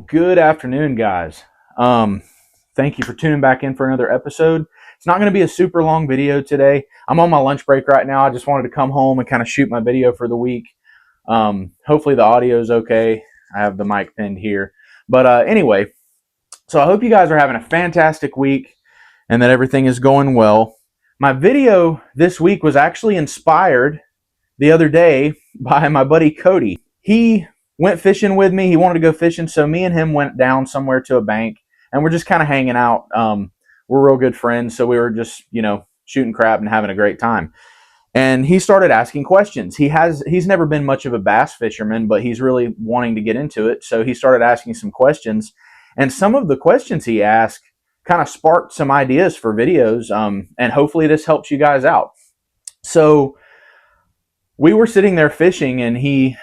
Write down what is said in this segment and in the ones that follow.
Good afternoon, guys. Thank you for tuning back in for another episode. It's not going to be a super long video today. I'm on my lunch break right now. I just wanted to come home and kind of shoot my video for the week. Hopefully the audio is okay. I have the mic pinned here. But anyway, so I hope you guys are having a fantastic week and that everything is going well. My video this week was actually inspired the other day by my buddy Cody. He went fishing with me. He wanted to go fishing, so me and him went down somewhere to a bank, and we're just kind of hanging out. We're real good friends, so we were just, shooting crap and having a great time. And he started asking questions. He's never been much of a bass fisherman, but he's really wanting to get into it. So he started asking some questions, and some of the questions he asked kind of sparked some ideas for videos, and hopefully this helps you guys out. So we were sitting there fishing, and he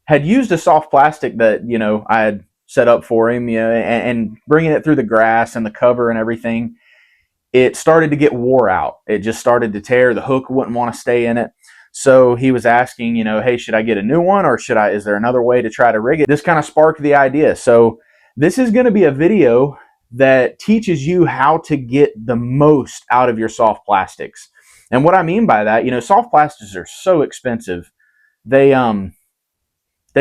had used a soft plastic that, I had set up for him, and bringing it through the grass and the cover and everything, it started to get wore out. It just started to tear. The hook wouldn't want to stay in it. So he was asking, hey, should I get a new one, or is there another way to try to rig it? This kind of sparked the idea. So this is going to be a video that teaches you how to get the most out of your soft plastics. And what I mean by that, soft plastics are so expensive. They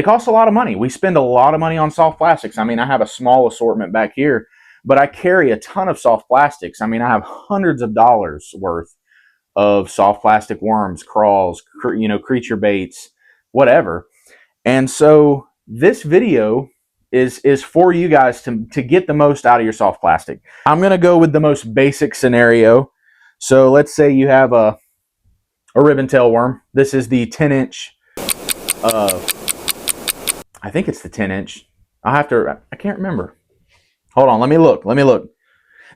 cost a lot of money. We spend a lot of money on soft plastics. I mean, I have a small assortment back here, but I carry a ton of soft plastics. I mean, I have hundreds of dollars worth of soft plastic worms, crawls, creature baits, whatever. And so this video is for you guys to get the most out of your soft plastic. I'm going to go with the most basic scenario. So let's say you have a ribbon tail worm. This is the 10-inch, I think it's the 10-inch. I can't remember. Hold on, let me look.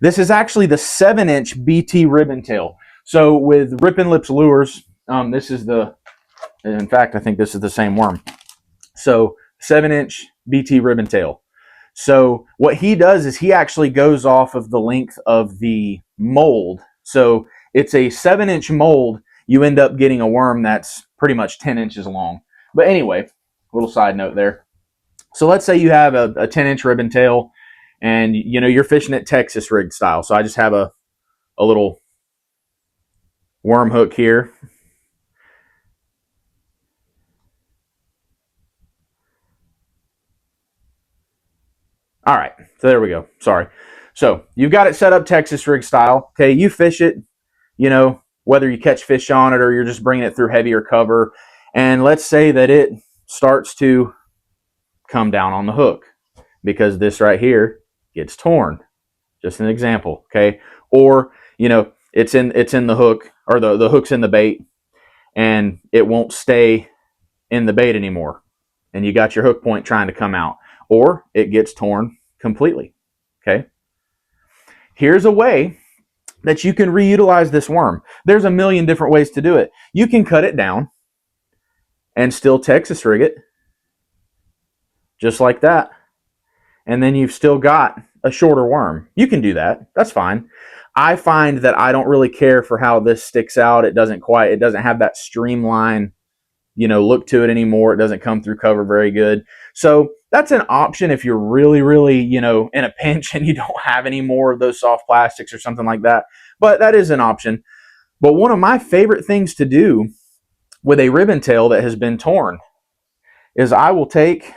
This is actually the 7-inch BT ribbon tail. So with Rippin' Lips Lures, in fact, I think this is the same worm. So 7-inch BT ribbon tail. So what he does is he actually goes off of the length of the mold. So it's a 7-inch mold. You end up getting a worm that's pretty much 10 inches long. But anyway, little side note there. So let's say you have a 10-inch ribbon tail, and you're fishing it Texas rig style. So I just have a little worm hook here. All right, so there we go. Sorry. So you've got it set up Texas rig style. Okay, you fish it, whether you catch fish on it or you're just bringing it through heavier cover. And let's say that it starts to come down on the hook because this right here gets torn. Just an example, okay? Or, it's in the hook, or the hook's in the bait, and it won't stay in the bait anymore. And you got your hook point trying to come out. Or it gets torn completely, okay? Here's a way that you can reutilize this worm. There's a million different ways to do it. You can cut it down and still Texas rig it, just like that. And then you've still got a shorter worm. You can do that. That's fine. I find that I don't really care for how this sticks out. It doesn't have that streamline, look to it anymore. It doesn't come through cover very good. So that's an option if you're really, really, in a pinch and you don't have any more of those soft plastics or something like that. But that is an option. But one of my favorite things to do with a ribbon tail that has been torn is I will take,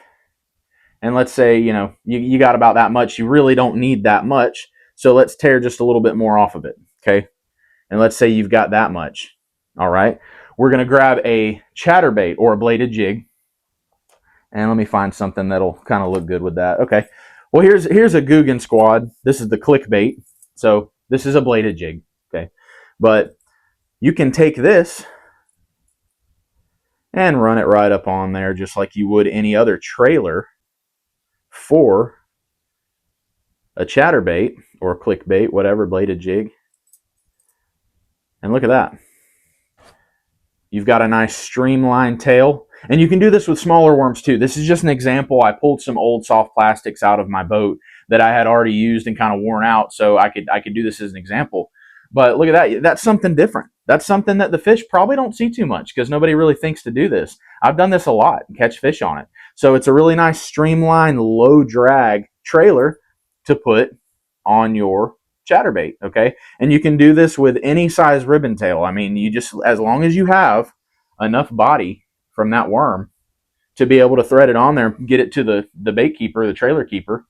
and let's say, you got about that much. You really don't need that much. So let's tear just a little bit more off of it, okay? And let's say you've got that much, all right? We're going to grab a chatterbait or a bladed jig. And let me find something that'll kind of look good with that. Okay. Well, here's a Googan Squad. This is the clickbait. So this is a bladed jig, okay? But you can take this and run it right up on there just like you would any other trailer for a chatterbait or clickbait, whatever, bladed jig. And look at that. You've got a nice streamlined tail. And you can do this with smaller worms too. This is just an example. I pulled some old soft plastics out of my boat that I had already used and kind of worn out, so I could do this as an example. But look at that. That's something different. That's something that the fish probably don't see too much because nobody really thinks to do this. I've done this a lot and catch fish on it. So it's a really nice streamlined, low drag trailer to put on your chatterbait, okay? And you can do this with any size ribbon tail. I mean, you just, as long as you have enough body from that worm to be able to thread it on there and get it to the bait keeper, the trailer keeper,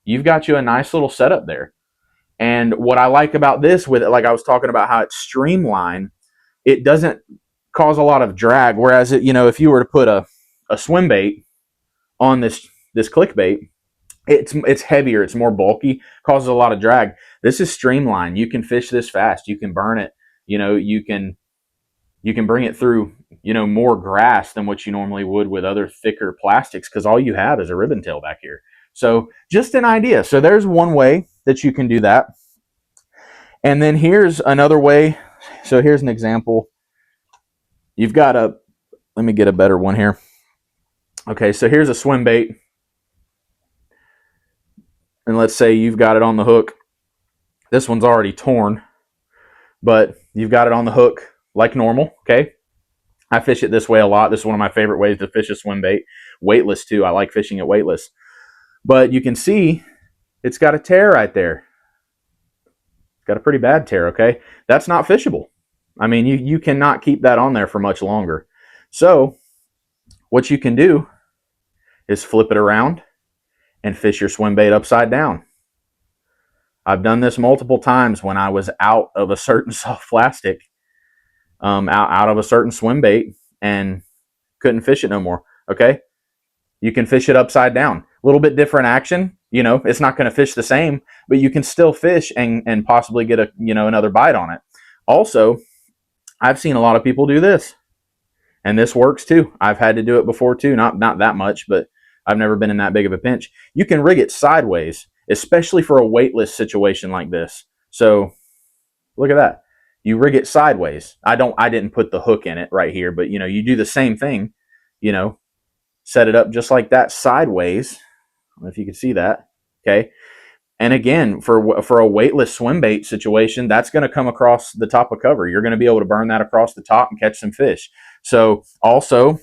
you've got you a nice little setup there. And what I like about this with it, like I was talking about how it's streamlined, it doesn't cause a lot of drag. Whereas it, if you were to put a swim bait on this clickbait, it's heavier, it's more bulky, causes a lot of drag. This is streamlined. You can fish this fast. You can burn it. You can bring it through, more grass than what you normally would with other thicker plastics because all you have is a ribbon tail back here. So just an idea. So there's one way that you can do that. And then here's another way. So here's an example. You've got let me get a better one here. Okay, so here's a swim bait. And let's say you've got it on the hook. This one's already torn, but you've got it on the hook like normal, okay? I fish it this way a lot. This is one of my favorite ways to fish a swim bait. Weightless too. I like fishing it weightless. But you can see it's got a tear right there. It's got a pretty bad tear, okay? That's not fishable. I mean, you cannot keep that on there for much longer. So what you can do is flip it around and fish your swim bait upside down. I've done this multiple times when I was out of a certain soft plastic, out of a certain swim bait, and couldn't fish it no more. Okay, you can fish it upside down. A little bit different action. It's not going to fish the same, but you can still fish and possibly get another bite on it. Also, I've seen a lot of people do this, and this works too. I've had to do it before too. Not that much, but I've never been in that big of a pinch. You can rig it sideways, especially for a weightless situation like this. So look at that. You rig it sideways. I didn't put the hook in it right here, but you do the same thing, set it up just like that sideways. I don't know if you can see that. Okay. And again, for a weightless swim bait situation, that's going to come across the top of cover. You're going to be able to burn that across the top and catch some fish. So also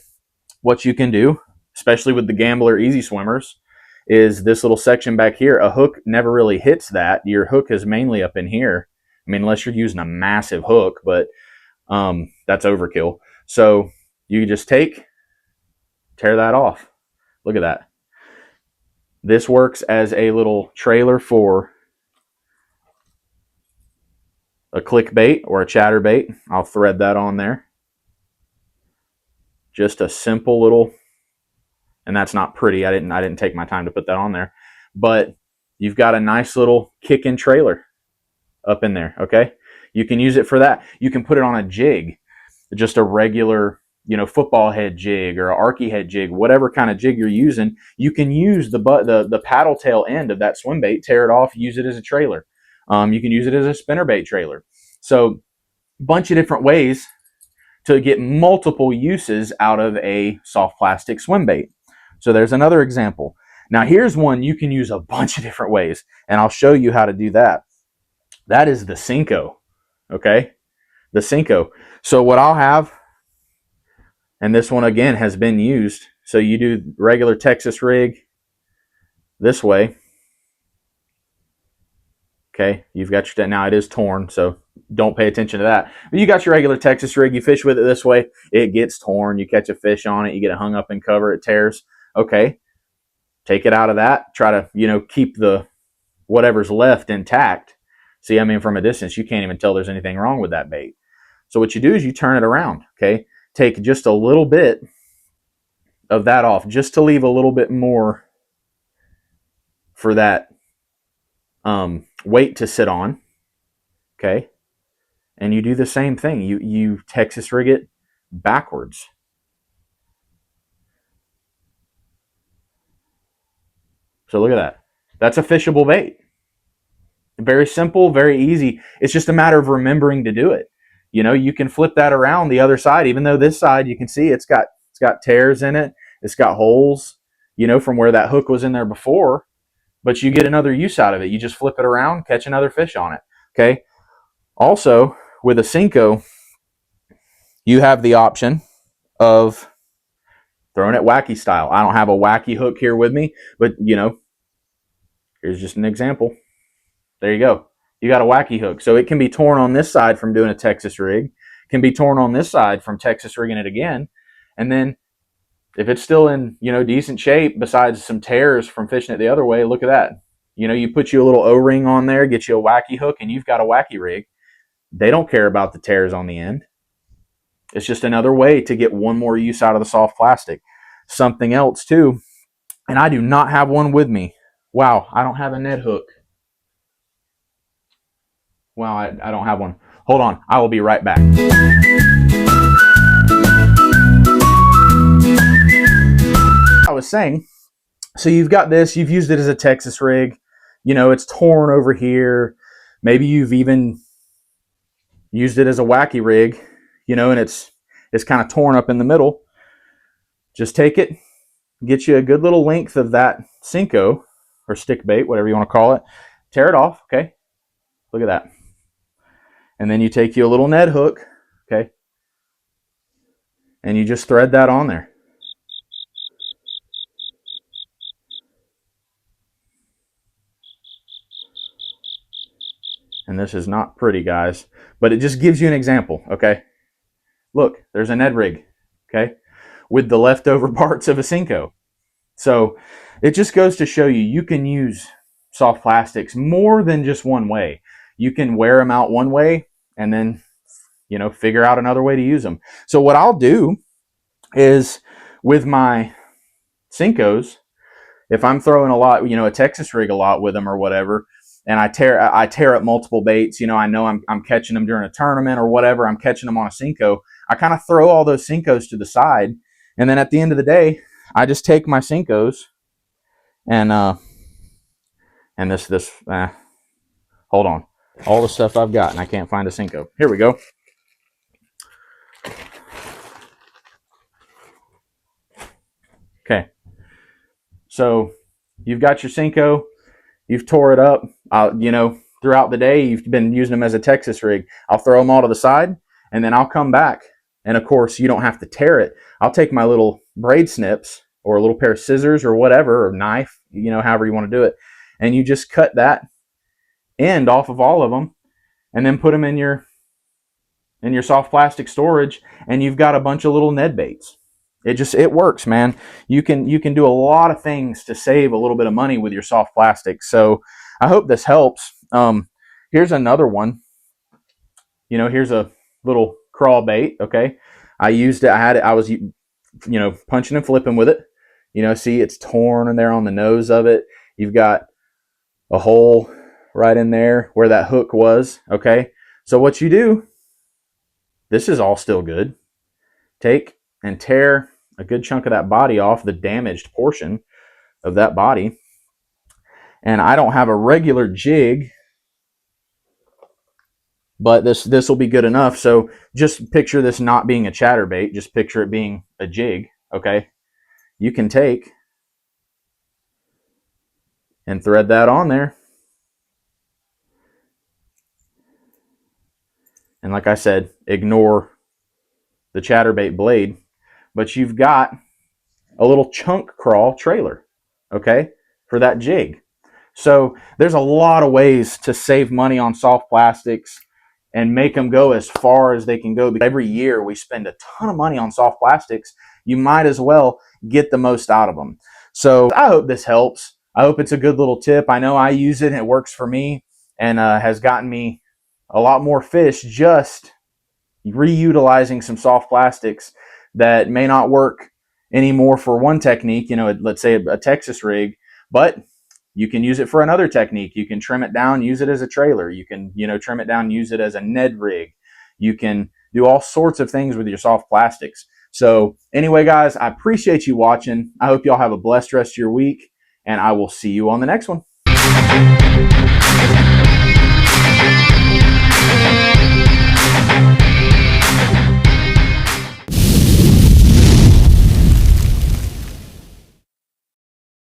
what you can do, especially with the Gambler Easy Swimmers, is this little section back here. A hook never really hits that. Your hook is mainly up in here. I mean, unless you're using a massive hook, but that's overkill. So you just tear that off. Look at that. This works as a little trailer for a clickbait or a chatterbait. I'll thread that on there. Just a simple little, and that's not pretty. I didn't take my time to put that on there, but you've got a nice little kick-in trailer up in there. Okay, you can use it for that. You can put it on a jig, just a regular, football head jig or an arky head jig, whatever kind of jig you're using. You can use the paddle tail end of that swim bait, tear it off, use it as a trailer. You can use it as a spinnerbait trailer. So a bunch of different ways to get multiple uses out of a soft plastic swim bait. So there's another example. Now here's one you can use a bunch of different ways, and I'll show you how to do that. That is the Senko, okay? The Senko. So what I'll have, and this one again has been used, so you do regular Texas rig this way. Okay, you've got your, now it is torn, so don't pay attention to that. But you got your regular Texas rig, you fish with it this way, it gets torn, you catch a fish on it, you get it hung up in cover, it tears. Okay, take it out of that, try to, keep the whatever's left intact. See, I mean, from a distance, you can't even tell there's anything wrong with that bait. So what you do is you turn it around, okay? Take just a little bit of that off, just to leave a little bit more for that weight to sit on, okay? And you do the same thing. You Texas rig it backwards. So look at that. That's a fishable bait. Very simple, very easy. It's just a matter of remembering to do it. you know, you can flip that around the other side, even though this side, you can see it's got tears in it. It's got holes, you know, from where that hook was in there before, but you get another use out of it. You just flip it around, catch another fish on it. Okay. Also, with a Senko, you have the option of throwing it wacky style. I don't have a wacky hook here with me, but you know, here's just an example. There you go. You got a wacky hook. So it can be torn on this side from doing a Texas rig, can be torn on this side from Texas rigging it again. And then if it's still in, you know, decent shape, besides some tears from fishing it the other way, look at that. You know, you put you a little O-ring on there, get you a wacky hook, and you've got a wacky rig. They don't care about the tears on the end. It's just another way to get one more use out of the soft plastic. Something else too, and I do not have one with me. Wow, I don't have a Ned hook. Wow, I don't have one. Hold on, I will be right back. I was saying, so you've got this, you've used it as a Texas rig, you know, it's torn over here. Maybe you've even used it as a wacky rig, you know, and it's kind of torn up in the middle. Just take it, get you a good little length of that Senko or stick bait, whatever you want to call it. Tear it off, okay? Look at that. And then you take you a little Ned hook, okay? And you just thread that on there. And this is not pretty, guys, but it just gives you an example, okay? Look, there's a Ned rig, okay, with the leftover parts of a Senko. So it just goes to show you, you can use soft plastics more than just one way. You can wear them out one way and then, you know, figure out another way to use them. So what I'll do is with my Senkos, if I'm throwing a lot, you know, a Texas rig a lot with them or whatever, and I tear up multiple baits, you know I'm catching them during a tournament or whatever, I'm catching them on a Senko, I kind of throw all those Senkos to the side, and then at the end of the day, I just take my Senkos and this hold on, all the stuff I've got and I can't find a Senko. Here we go. Okay, so you've got your Senko, you've tore it up, you know, throughout the day you've been using them as a Texas rig. I'll throw them all to the side and then I'll come back, and of course you don't have to tear it. I'll take my little braid snips or a little pair of scissors or whatever, or knife, you know, however you want to do it, and you just cut that end off of all of them and then put them in your soft plastic storage, and you've got a bunch of little Ned baits. It works, man. You can do a lot of things to save a little bit of money with your soft plastic. So I hope this helps. Here's another one. You know, here's a little crawl bait. Okay, I used it. I was, you know, punching and flipping with it. You know, see, it's torn in there on the nose of it. You've got a hole right in there where that hook was. Okay, so what you do, this is all still good. Take and tear a good chunk of that body off, the damaged portion of that body. And I don't have a regular jig, but this will be good enough. So just picture this not being a chatterbait, just picture it being a jig, okay? You can take and thread that on there. And like I said, ignore the chatterbait blade, but you've got a little chunk crawl trailer, okay, for that jig. So there's a lot of ways to save money on soft plastics and make them go as far as they can go. Because every year we spend a ton of money on soft plastics. You might as well get the most out of them. So I hope this helps. I hope it's a good little tip. I know I use it and it works for me, and has gotten me a lot more fish just reutilizing some soft plastics that may not work anymore for one technique, you know, let's say a Texas rig, but you can use it for another technique. You can trim it down, use it as a trailer. You can, you know, trim it down, use it as a Ned rig. You can do all sorts of things with your soft plastics. So anyway, guys, I appreciate you watching. I hope y'all have a blessed rest of your week, and I will see you on the next one.